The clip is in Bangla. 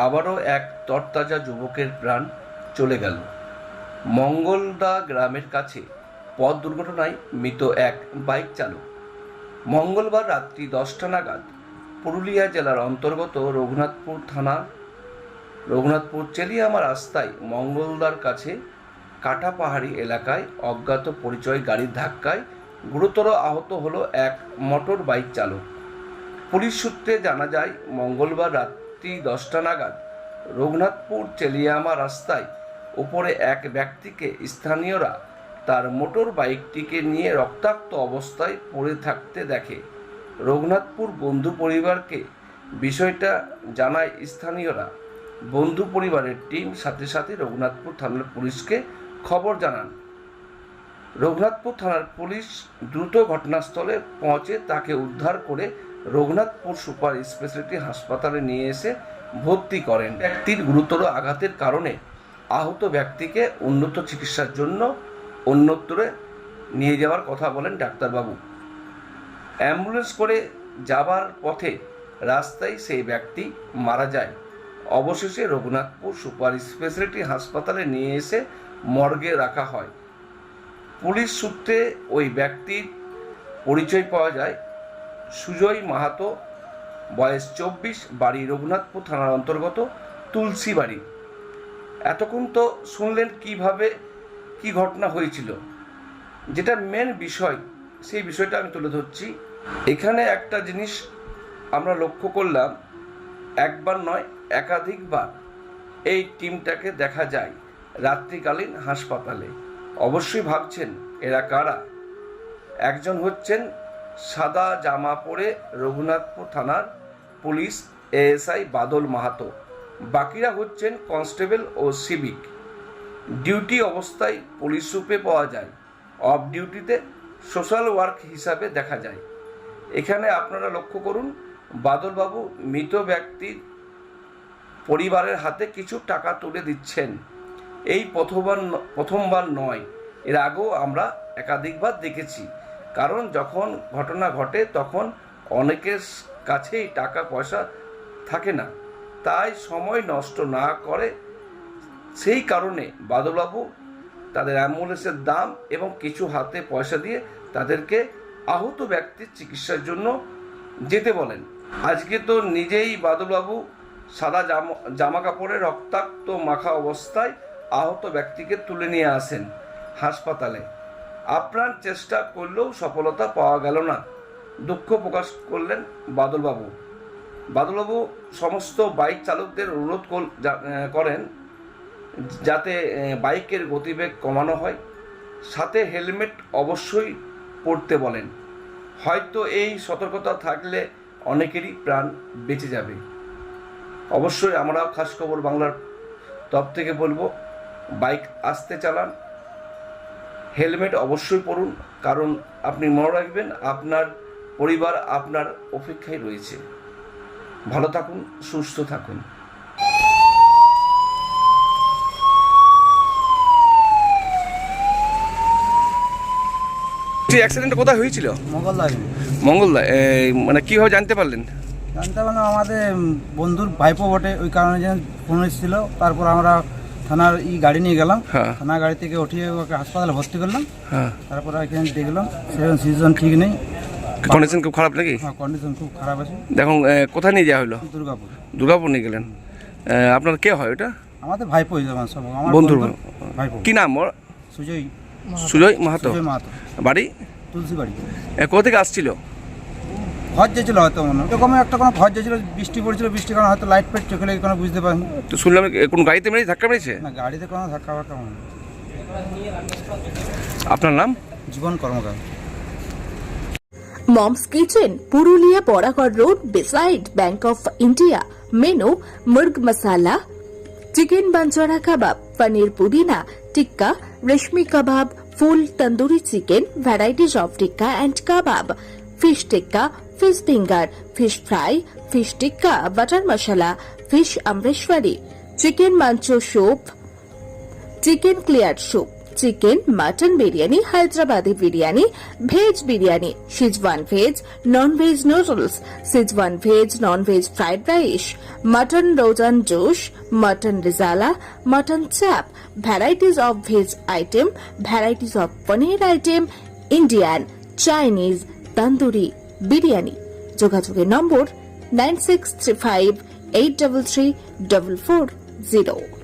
আবারও এক তরতাজা যুবকের প্রাণ চলে গেল। মঙ্গলদা গ্রামের কাছে পথ দুর্ঘটনায় মৃত এক বাইক চালক। মঙ্গলবার রাত্রি 10টা নাগাদ পুরুলিয়া জেলার অন্তর্গত রঘুনাথপুর চেলিয়ামা রাস্তায় মঙ্গলদার কাছে কাটাপাহাড়ি এলাকায় অজ্ঞাত পরিচয় গাড়ির ধাক্কায় গুরুতর আহত হলো এক মোটর বাইক চালক। পুলিশ সূত্রে জানা যায়, মঙ্গলবার রাত্রি 10টা নাগাদ রঘুনাথপুর চেলিয়ামা রাস্তায় উপরে এক ব্যক্তিকে স্থানীয়রা তার মোটর বাইকটিকে নিয়ে রক্তাক্ত অবস্থায় পড়ে থাকতে দেখে। রঘুনাথপুর বন্ধু পরিবারকে বিষয়টা জানায় স্থানীয়রা। বন্ধু পরিবারের টিম সাথে সাথে রঘুনাথপুর থানার পুলিশকে খবর জানান। রঘুনাথপুর থানার পুলিশ দ্রুত ঘটনাস্থলে পৌঁছে তাকে উদ্ধার করে রঘুনাথপুর সুপার স্পেশালিটি হাসপাতালে নিয়ে এসে ভর্তি করেন। ব্যক্তির গুরুতর আঘাতের কারণে আহত ব্যক্তিকে উন্নত চিকিৎসার জন্য অন্যত্রে নিয়ে যাওয়ার কথা বলেন ডাক্তারবাবু। অ্যাম্বুলেন্স করে যাবার পথে রাস্তায় সেই ব্যক্তি মারা যায়। অবশেষে রঘুনাথপুর সুপার স্পেশালিটি হাসপাতালে নিয়ে এসে মর্গে রাখা হয়। পুলিশ সূত্রে ওই ব্যক্তির পরিচয় পাওয়া যায় সুজয় মাহাতো, বয়স 24, বাড়ি রঘুনাথপুর থানার অন্তর্গত তুলসী বাড়ি। এতক্ষণ তো শুনলেন কিভাবে কি ঘটনা হয়েছিল, যেটা মেন বিষয় সেই বিষয়টা আমি তুলে ধরছি। এখানে একটা জিনিস আমরা লক্ষ্য করলাম, একবার নয় একাধিকবার এই টিমটাকে দেখা যায় রাত্রিকালীন হাসপাতালে। অবশ্যই ভাবছেন এরা কারা। একজন হচ্ছেন সাদা জামা পরে রঘুনাথপুর থানার পুলিশ এএসআই বাদল মাহাতো, বাকিরা হচ্ছেন কনস্টেবল ও সিভিক। ডিউটি অবস্থায় পুলিশ রূপে পাওয়া যায়, অফ ডিউটিতে সোশ্যাল ওয়ার্ক হিসাবে দেখা যায়। এখানে আপনারা লক্ষ্য করুন, বাদলবাবু মৃত ব্যক্তির পরিবারের হাতে কিছু টাকা তুলে দিচ্ছেন। এই প্রথমবার নয়, এর আগেও আমরা একাধিকবার দেখেছি। কারণ যখন ঘটনা ঘটে তখন অনেকের কাছেই টাকা পয়সা থাকে না, তাই সময় নষ্ট না করে সেই কারণে বাদলবাবু তাদের অ্যাম্বুলেন্সের দাম এবং কিছু হাতে পয়সা দিয়ে তাদেরকে আহত ব্যক্তির চিকিৎসার জন্য যেতে বলেন। আজকে তো নিজেই বাদলবাবু সাদা জামা কাপড়ে রক্তাক্ত মাখা অবস্থায় আহত ব্যক্তিকে তুলে নিয়ে আসেন হাসপাতালে। আপ্রাণ চেষ্টা করলেও সফলতা পাওয়া গেল না, দুঃখ প্রকাশ করলেন বাদলবাবু। বাদলবাবু সমস্ত বাইক চালকদের অনুরোধ করেন যাতে বাইকের গতিবেগ কমানো হয়, সাথে হেলমেট অবশ্যই পরতে বলেন। হয়তো এই সতর্কতা থাকলে অনেকেরই প্রাণ বেঁচে যাবে। অবশ্যই আমরা খাস খবর বাংলার তরফ থেকে বলবো, বাইক আস্তে চালান, হেলমেট অবশ্যই পরুন, কারণ আপনি মনে রাখবেন আপনার পরিবার আপনার অপেক্ষায় রয়েছে। ভালো থাকুন, সুস্থ থাকুন। অ্যাক্সিডেন্ট কোথায় হয়েছিল? মঙ্গলদা। মানে কিভাবে জানতে পারলেন? আমাদের বন্ধুর ভাইপো বটে, ওই কারণে যেন ফোন এসেছিল। তারপর আমরা থানার গাড়ি নিয়ে গেলাম, থানার গাড়ি থেকে উঠিয়ে ওকে হাসপাতালে ভর্তি করলাম। তারপর এখানে দেখলাম সেরকম সিচুয়েশন ঠিক নেই, কন্ডিশন খুব খারাপ নাকি? হ্যাঁ, কন্ডিশন খুব খারাপ আছে। দেখুন কোথায় নিয়ে যাওয়া হলো? দুর্গাপুর নিয়ে গেলেন। আপনার কে হয় ওটা? আমাদের ভাইপো হিসাবে সব, আমার বন্ধুর ভাইপো। কি নাম ওর? সুজয় মাহাতো। বাড়ি তুলসী বাড়ি। কোথা থেকে আসছিল? হজ যেছিল হয়তো, মনে এরকম একটা কোনো হজ যেছিল, বৃষ্টি পড়েছিল, বৃষ্টির কারণে হয়তো লাইট ফাইট চোখে লেগে কোনো বুঝতে পারিনি। তো শুনলাম কোন গাড়িতে মেরেছে, ধাক্কা মেরেছে? না, গাড়িতে কোনো ধাক্কা ফাক্কা মনে। আপনার নাম? জীবন কর্মকার। Mom's Kitchen, Purulia Poragor Road, beside Bank of India. Menu: Murg Masala, Chicken Banjara Kebab, Paneer Pudina, Tikka, Reshmi Kebab, Full Tandoori Chicken, varieties of Tikka and Kebab, Fish Tikka, Fish Finger, Fish Fry, Fish Tikka, Butter Masala, Fish Amreshwari, Chicken Mancho Soup, Chicken Clear Soup, chicken mutton biryani, Hyderabadi biryani, veg biryani, schezwan veg, non veg noodles, schezwan veg, non veg fried rice, mutton rogan josh, mutton rezala, mutton chaap, varieties of veg item, varieties of paneer item, Indian, Chinese, tandoori, biryani. যোগাযোগের নম্বর 9635 833 440।